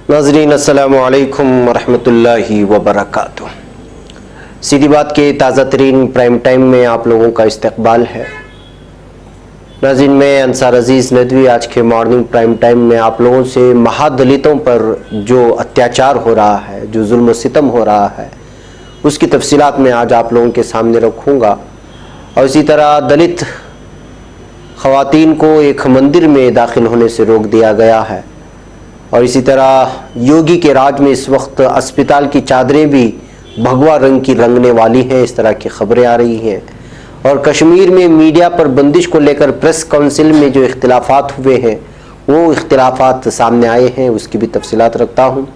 नाज़रीन अस्सलामु अलैकुम वरहमतुल्लाहि वबरकातुह। सीधी बात के ताज़ा तरीन प्राइम टाइम में आप लोगों का इस्तकबाल है। नाज़रीन, मैं अंसार अजीज़ नदवी आज के मॉर्निंग प्राइम टाइम में आप लोगों से महादलितों पर जो अत्याचार हो रहा है, जो जुल्म सितम हो रहा है, उसकी तफसीलात मैं आज आप लोगों के सामने रखूँगा। और इसी तरह दलित ख़वातीन को एक मंदिर में दाखिल होने से रोक दिया गया है। और इसी तरह योगी के राज में इस वक्त अस्पताल की चादरें भी भगवा रंग की रंगने वाली हैं, इस तरह की खबरें आ रही हैं। और कश्मीर में मीडिया पर बंदिश को लेकर प्रेस काउंसिल में जो इख्तिलाफात हुए हैं वो इख्तिलाफात सामने आए हैं, उसकी भी तफसीलात रखता हूँ।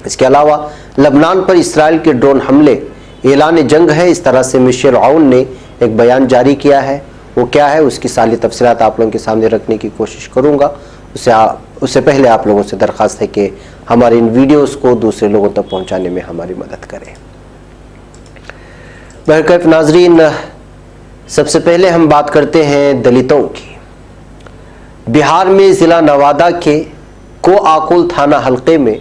इसके अलावा लबनान पर इसराइल के ड्रोन हमले ऐलान जंग है, इस तरह से मिशेल आउन ने एक बयान जारी किया है। वो क्या है, उसकी सारी तफसीलात आप लोगों के सामने रखने की कोशिश करूँगा। उससे पहले आप लोगों से दरख्वास्त है कि हमारे इन वीडियोस को दूसरे लोगों तक पहुंचाने में हमारी मदद करें। बहरकैफ नाजरीन, सबसे पहले हम बात करते हैं दलितों की। बिहार में ज़िला नवादा के को आकुल थाना हल्के में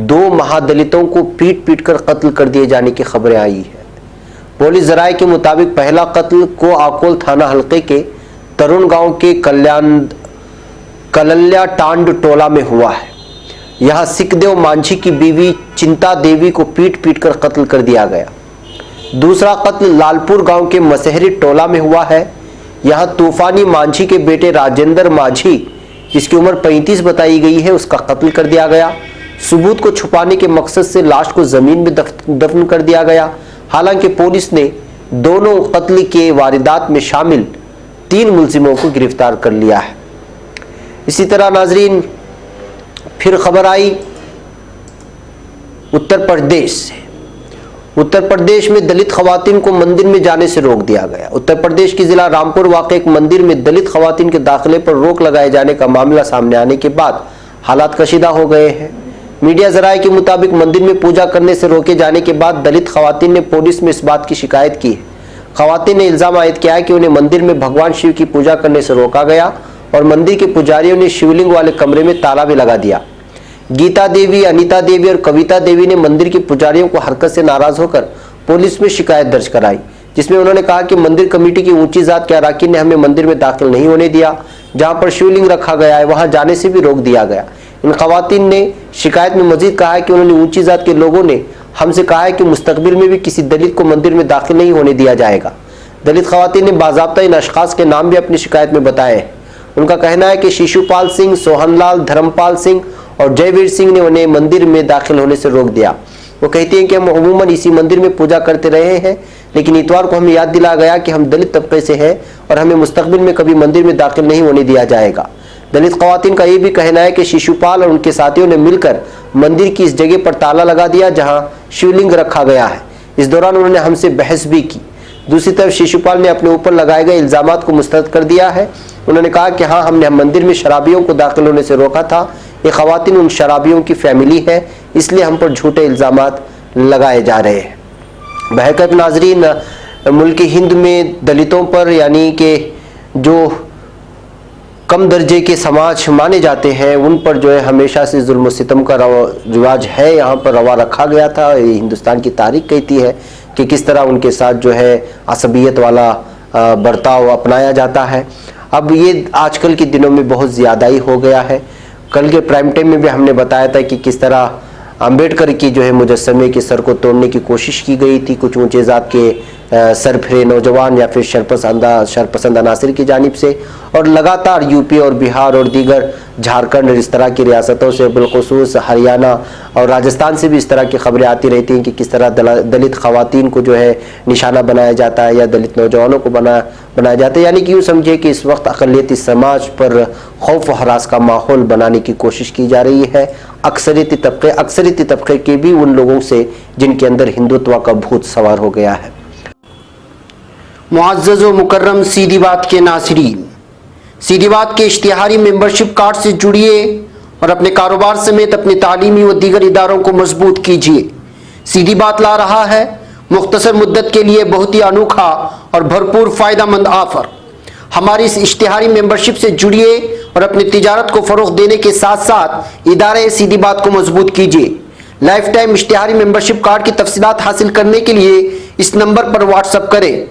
2 महादलितों को पीट पीट कर कत्ल कर दिए जाने की खबरें आई है। पुलिस ज़राए के मुताबिक पहला कत्ल को आकुल थाना हल्के के तरुण गांव के कलल्या टांड टोला में हुआ है। यहाँ सिखदेव मांझी की बीवी चिंता देवी को पीट पीट कर कत्ल कर दिया गया। दूसरा कत्ल लालपुर गांव के मसहरी टोला में हुआ है। यहाँ तूफानी मांझी के बेटे राजेंद्र मांझी, जिसकी उम्र 35 बताई गई है, उसका कत्ल कर दिया गया। सबूत को छुपाने के मकसद से लाश को जमीन में दफन कर दिया गया। हालांकि पुलिस ने दोनों कत्ल के वारदात में शामिल 3 मुलजिमों को गिरफ्तार कर लिया है। इसी तरह नाजरीन, फिर खबर आई उत्तर प्रदेश से। उत्तर प्रदेश में दलित खवातीन को मंदिर में जाने से रोक दिया गया। उत्तर प्रदेश की जिला रामपुर वाक़े एक मंदिर में दलित खवातीन के दाखिले पर रोक लगाए जाने का मामला सामने आने के बाद हालात कशीदा हो गए हैं। मीडिया ज़राए के मुताबिक मंदिर में पूजा करने से रोके जाने के बाद दलित खवातीन ने पुलिस में इस बात की शिकायत की है। खवातीन ने इल्ज़ाम आयद किया है कि उन्हें मंदिर में भगवान शिव की पूजा करने से रोका गया और मंदिर के पुजारियों ने शिवलिंग वाले कमरे में ताला भी लगा दिया। गीता देवी, अनीता देवी और कविता देवी ने मंदिर के पुजारियों को हरकत से नाराज होकर पुलिस में शिकायत दर्ज कराई, जिसमें उन्होंने कहा कि मंदिर कमेटी की ऊंची जात के अराकीन ने हमें मंदिर में दाखिल नहीं होने दिया। जहां पर शिवलिंग रखा गया है वहां जाने से भी रोक दिया गया। इन खवातीन ने शिकायत में मजीद कहा है कि उन्होंने ऊंची जात के लोगों ने हमसे कहा है कि मुस्तकबिल में भी किसी दलित को मंदिर में दाखिल नहीं होने दिया जाएगा। दलित खवातीन ने बाज़ाब्ता इन अशखास के नाम भी अपनी शिकायत में बताए हैं। उनका कहना है कि शिशुपाल सिंह, सोहनलाल, धर्मपाल सिंह और जयवीर सिंह ने उन्हें मंदिर में दाखिल होने से रोक दिया। वो कहते हैं कि हम अमूमन इसी मंदिर में पूजा करते रहे हैं, लेकिन इतवार को हमें याद दिलाया गया कि हम दलित तबके से हैं और हमें मुस्तकबिल में कभी मंदिर में दाखिल नहीं होने दिया जाएगा। दलित खवातीन का ये भी कहना है कि शिशुपाल और उनके साथियों ने मिलकर मंदिर की इस जगह पर ताला लगा दिया जहाँ शिवलिंग रखा गया है। इस दौरान उन्होंने हमसे बहस भी की। दूसरी तरफ शिशुपाल ने अपने ऊपर लगाए गए इल्जामात को मुस्तरद कर दिया है। उन्होंने कहा कि हाँ, हमने मंदिर में शराबियों को दाखिल होने से रोका था। ये खवातीन उन शराबियों की फैमिली है, इसलिए हम पर झूठे इल्जामात लगाए जा रहे हैं। बहरकत नाजरीन, मुल्क हिंद में दलितों पर, यानी कि जो कम दर्जे के समाज माने जाते हैं, उन पर जो है हमेशा से जुल्म सितम का रिवाज है, यहाँ पर रवा रखा गया था। ये हिंदुस्तान की तारीख कहती है कि किस तरह उनके साथ जो है असबियत वाला बर्ताव अपनाया जाता है। अब ये आजकल के दिनों में बहुत ज़्यादा ही हो गया है। कल के प्राइम टाइम में भी हमने बताया था कि किस तरह अम्बेडकर की जो है मुजस्समे के सर को तोड़ने की कोशिश की गई थी कुछ ऊंचे जात के सरफरे नौजवान या फिर शरपसंद अनासिर की जानिब से। और लगातार यूपी और बिहार और दीगर झारखंड और इस तरह की रियासतों से, बिलखुसूस हरियाणा और राजस्थान से भी इस तरह की खबरें आती रहती हैं कि किस तरह दलित खवातीन को जो है निशाना बनाया जाता है या दलित नौजवानों को बनाया जाता है। यानी कि यूँ समझिए कि इस वक्त अक़लियती समाज पर खौफ व हरास का माहौल बनाने की कोशिश की जा रही है। अक्सरियती तबके के भी उन लोगों से जिनके अंदर हिंदुत्व का भूत सवार हो गया है। मुअज़्ज़ज़ व मुकर्रम सीधी बात के नाज़रीन, सीधी बात के इश्तिहारी मेंबरशिप कार्ड से जुड़िए और अपने कारोबार समेत अपने तालीमी व दीगर इदारों को मजबूत कीजिए। सीधी बात ला रहा है मुख्तसर मुद्दत के लिए बहुत ही अनोखा और भरपूर फ़ायदेमंद ऑफ़र। हमारी इस इश्तिहारी मेंबरशिप से जुड़िए और अपनी तिजारत को फरोग देने के साथ साथ इदारे सीधी बात को मजबूत कीजिए। लाइफ टाइम इश्तिहारी मेंबरशिप कार्ड की तफसीलात हासिल करने के लिए इस नंबर पर व्हाट्सएप करें,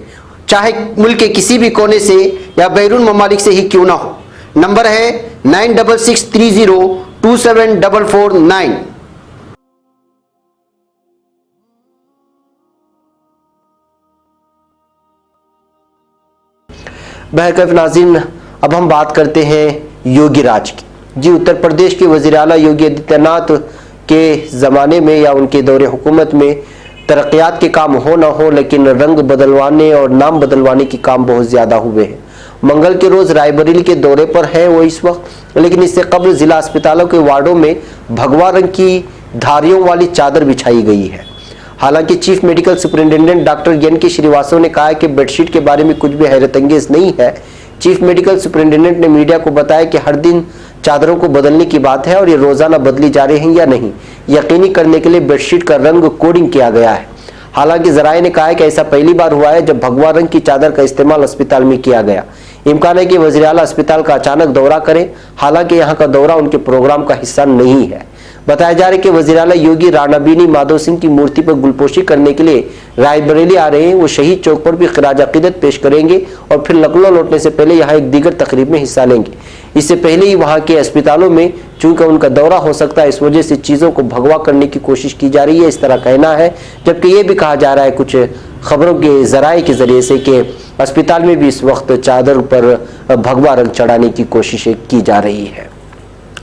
चाहे मुल्क के किसी भी कोने से या बैरून ममालिक से ही क्यों ना हो। नंबर है 9663027449। बहरकैफ नाज़रीन, अब हम बात करते हैं योगी राज की। जी, उत्तर प्रदेश के वज़ीर आला योगी आदित्यनाथ के ज़माने में या उनके दौरे हुकूमत में तरक्यात के काम हो ना हो, लेकिन रंग बदलवाने और नाम बदलवाने के काम बहुत ज़्यादा हुए हैं। मंगल के रोज़ रायबरेली के दौरे पर है वो इस वक्त, लेकिन इससे कबल ज़िला अस्पतालों के वार्डों में भगवा रंग की धारियों वाली चादर बिछाई गई है। हालांकि chief medical superintendent doctor N K Srivastava ने कहा है कि बेडशीट के बारे में कुछ भी हैरतअंगेज नहीं है। चीफ मेडिकल सुपरिटेंडेंट ने मीडिया को बताया कि हर दिन चादरों को बदलने की बात है और ये रोजाना बदली जा रही हैं या नहीं, यकीनी करने के लिए बेडशीट का रंग कोडिंग किया गया है। हालांकि जराये ने कहा है कि ऐसा पहली बार हुआ है जब भगवा रंग की चादर का इस्तेमाल अस्पताल में किया गया। इम्कान है कि वज़ीर आला अस्पताल का अचानक दौरा करें, हालांकि यहाँ का दौरा उनके प्रोग्राम का हिस्सा नहीं है। बताया जा रहा है कि वज़ीर आला योगी राणा बीनी माधव सिंह की मूर्ति पर गुलपोशी करने के लिए रायबरेली आ रहे हैं। वो शहीद चौक पर भी खिराज अकीदत पेश करेंगे और फिर लखनऊ लौटने से पहले यहाँ एक दीगर तकरीब में हिस्सा लेंगे। इससे पहले ही वहाँ के अस्पतालों में चूंकि उनका दौरा हो सकता है, इस वजह से चीज़ों को भगवा करने की कोशिश की जा रही है, इस तरह कहना है। जबकि ये भी कहा जा रहा है कुछ खबरों के जराये के जरिए से कि अस्पताल में भी इस वक्त चादर पर भगवा रंग चढ़ाने की कोशिशें की जा रही है।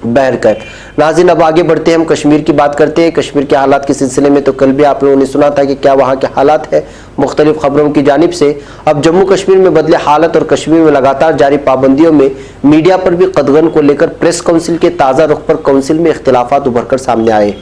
बहरकैफ नाज़रीन, अब आगे बढ़ते हैं, हम कश्मीर की बात करते हैं। कश्मीर के हालात के सिलसिले में तो कल भी आप लोगों ने सुना था कि क्या वहाँ के हालात है मुख्तलिफ खबरों की जानिब से। अब जम्मू कश्मीर में बदले हालत और कश्मीर में लगातार जारी पाबंदियों में मीडिया पर भी कदगन को लेकर प्रेस काउंसिल के ताज़ा रुख पर काउंसिल में इख्तिलाफात उभर कर सामने आए हैं।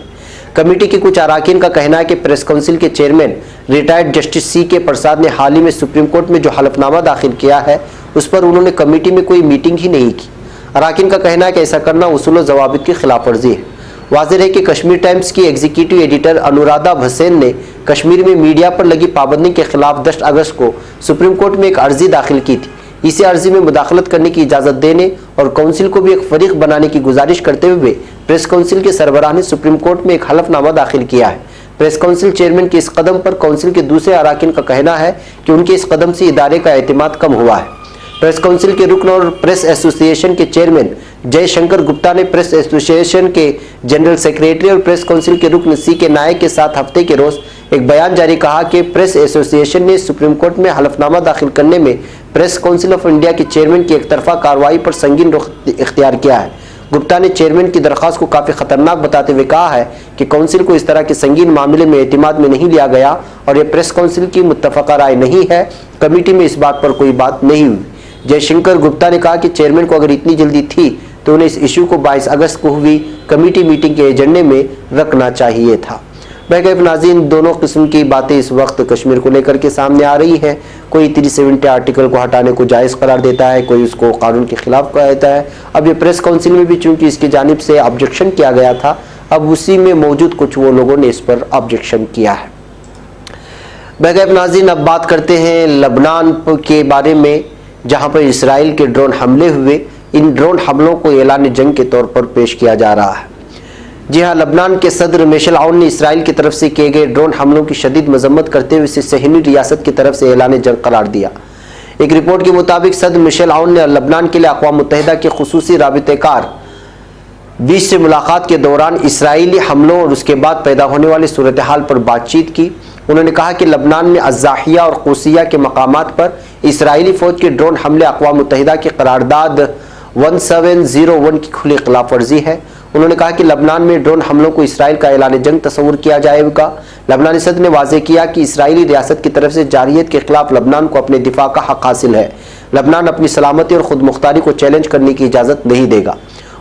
कमेटी के कुछ अराकीन का कहना है कि प्रेस काउंसिल के चेयरमैन रिटायर्ड जस्टिस सी के प्रसाद ने हाल ही में सुप्रीम कोर्ट में जो हलफनामा दाखिल किया है उस पर उन्होंने कमेटी में कोई मीटिंग ही नहीं की। अराकीन का कहना है कि ऐसा करना उसूल ज़वाबित की खिलाफ वर्जी है। वाज़ेह है कि कश्मीर टाइम्स की एग्जीक्यूटिव एडिटर अनुराधा भसेन ने कश्मीर में मीडिया पर लगी पाबंदी के खिलाफ 10 अगस्त को सुप्रीम कोर्ट में एक अर्जी दाखिल की थी। इसी अर्जी में मुदाखलत करने की इजाज़त देने और काउंसिल को भी एक फरीक बनाने की गुजारिश करते हुए प्रेस काउंसिल के सरबराह ने सुप्रीम कोर्ट में एक हलफनामा दाखिल किया है। प्रेस काउंसिल चेयरमैन के इस कदम पर काउंसिल के दूसरे अराकीन का कहना है कि उनके इस कदम से इदारे का एतमाद कम हुआ है। प्रेस काउंसिल के रुकन और प्रेस एसोसिएशन के चेयरमैन जयशंकर गुप्ता ने प्रेस एसोसिएशन के जनरल सेक्रेटरी और प्रेस काउंसिल के रुकन सी के नायक के साथ हफ्ते के रोज एक बयान जारी कहा कि प्रेस एसोसिएशन ने सुप्रीम कोर्ट में हलफनामा दाखिल करने में प्रेस काउंसिल ऑफ इंडिया के चेयरमैन की एकतरफा कार्रवाई पर संगीन रुख इख्तियार किया है। गुप्ता ने चेयरमैन की दरख्वास्त को काफ़ी खतरनाक बताते हुए कहा है कि काउंसिल को इस तरह के संगीन मामले में एतमाद में नहीं लिया गया और यह प्रेस काउंसिल की मुत्तफ़क़ा राय नहीं है। कमेटी में इस बात पर कोई बात नहीं हुई। जयशंकर गुप्ता ने कहा कि चेयरमैन को अगर इतनी जल्दी थी तो उन्हें इस इशू को 22 अगस्त को हुई कमेटी मीटिंग के एजेंडे में रखना चाहिए था। बहरकैफ नाज़रीन, दोनों किस्म की बातें इस वक्त कश्मीर को लेकर के सामने आ रही हैं। कोई 370 आर्टिकल को हटाने को जायज़ करार देता है, कोई उसको कानून के खिलाफ कहता है। अब ये प्रेस काउंसिल में भी चूंकि इसकी जानिब से ऑब्जेक्शन किया गया था, अब उसी में मौजूद कुछ वो लोगों ने इस पर ऑब्जेक्शन किया है। बहरकैफ नाज़रीन, अब बात करते हैं लबनान के बारे में, जहां पर इसराइल के ड्रोन हमले हुए। इन ड्रोन हमलों को ऐलान जंग के तौर पर पेश किया जा रहा है। जी हां, लबनान के सदर मिशेल आउन ने इसराइल की तरफ से किए गए ड्रोन हमलों की शदीद मजम्मत करते हुए इसे सहनी रियासत की तरफ से ऐलान जंग करार दिया। एक रिपोर्ट के मुताबिक सदर मिशेल आउन ने लबनान के लिए अक़वाम मुत्तहिदा के खुसूसी राबितेकार 20 से मुलाकात के दौरान इसराइली हमलों और उसके बाद पैदा होने वाली सूरत हाल पर बातचीत की। उन्होंने कहा कि लबनान में अज़्ज़ाहिया और क़ूसिया के मकामात पर इसराइली फ़ौज के ड्रोन हमले अक़वाम मुत्तहिदा की करारदाद 1701 की खुली खिलाफ वर्जी है। उन्होंने कहा कि लबनान में ड्रोन हमलों को इसराइल का ऐलान जंग तस्वुर किया जाएगा। लबनानी सदर ने वाज़ेह किया कि इसराइली रियासत की तरफ से जारियत के खिलाफ लबनान को अपने दिफा का हक़ हासिल है। लबनान अपनी सलामती और खुद मुख्तारी को चैलेंज करने की इजाज़त नहीं देगा।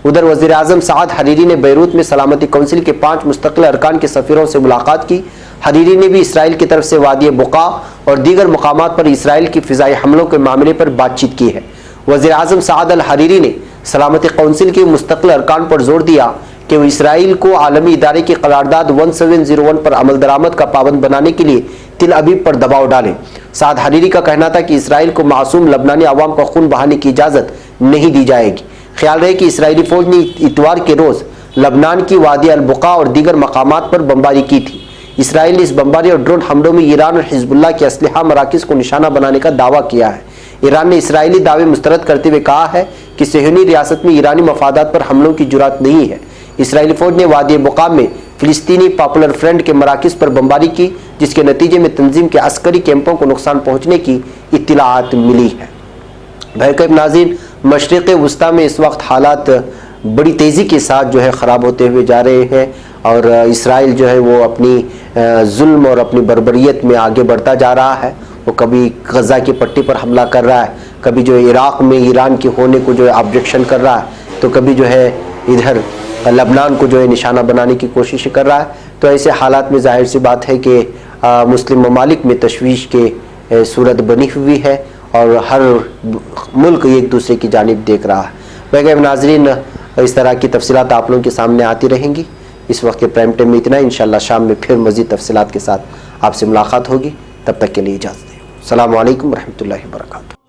उधर वज़ीर आज़म साद हरीरी ने बैरूत में सलामती कौंसिल के 5 मुस्तक़िल अरकान के सफ़ीरों से मुलाकात की। हरीरी ने भी इसराइल की तरफ से वादी बुक़ा और दीगर मकामात पर इसराइल की फ़िज़ाई हमलों के मामले पर बातचीत की है। वज़ीर आज़म साद अल हरीरी ने सलामती कौंसिल के मुस्तक़िल अरकान पर जोर दिया कि वो इसराइल को आलमी इदारे की करारदाद 1701 पर अमल दरामद का पाबंद बनाने के लिए तिल अबीब पर दबाव डालें। साद हरीरी का कहना था कि इसराइल को मासूम लबनानी आवाम का खून बहाने की इजाज़त नहीं दी जाएगी। ख्याल रहे कि इसराइली फौज ने इतवार के रोज़ लबनान की वादी अल-बुका और दीगर मकामात पर बमबारी की थी। इसराइल ने इस बमबारी और ड्रोन हमलों में ईरान और हिजबुल्लाह के असलहा मराकिज़ को निशाना बनाने का दावा किया है। ईरान ने इसराइली दावे मुस्तरद करते हुए कहा है कि सहयूनी रियासत में ईरानी मफादात पर हमलों की जुरात नहीं है। इसराइली फौज ने वादी बुका में फिलिस्तीनी पॉपुलर फ्रंट के मराकिज़ पर बमबारी की, जिसके नतीजे में तंजीम के अस्करी कैंपों को नुकसान पहुँचने की इत्तलाआत मिली है। भाई नाज़रीन, मशरिक़ वस्ता में इस वक्त हालात बड़ी तेज़ी के साथ जो है ख़राब होते हुए जा रहे हैं और इसराइल जो है वो अपनी जुल्म और अपनी बर्बरियत में आगे बढ़ता जा रहा है। वो कभी गज़ा की पट्टी पर हमला कर रहा है, कभी जो है इराक़ में ईरान के होने को जो है ऑब्जेक्शन कर रहा है, तो कभी जो है इधर लबनान को जो है निशाना बनाने की कोशिश कर रहा है। तो ऐसे हालात में जाहिर सी बात है कि मुस्लिम ममालिक में तशवीश के सूरत बनी हुई है और हर मुल्क एक दूसरे की जानिब देख रहा है। बैगम नाजरीन, इस तरह की तफसीलात आप लोगों के सामने आती रहेंगी। इस वक्त के प्राइम टाइम में इतना। इंशाअल्लाह शाम में फिर मज़ीद तफसीलात के साथ आपसे मुलाकात होगी। तब तक के लिए इजाज़त दें। अस्सलामु अलैकुम रहमतुल्लाहि व बरकातुहू।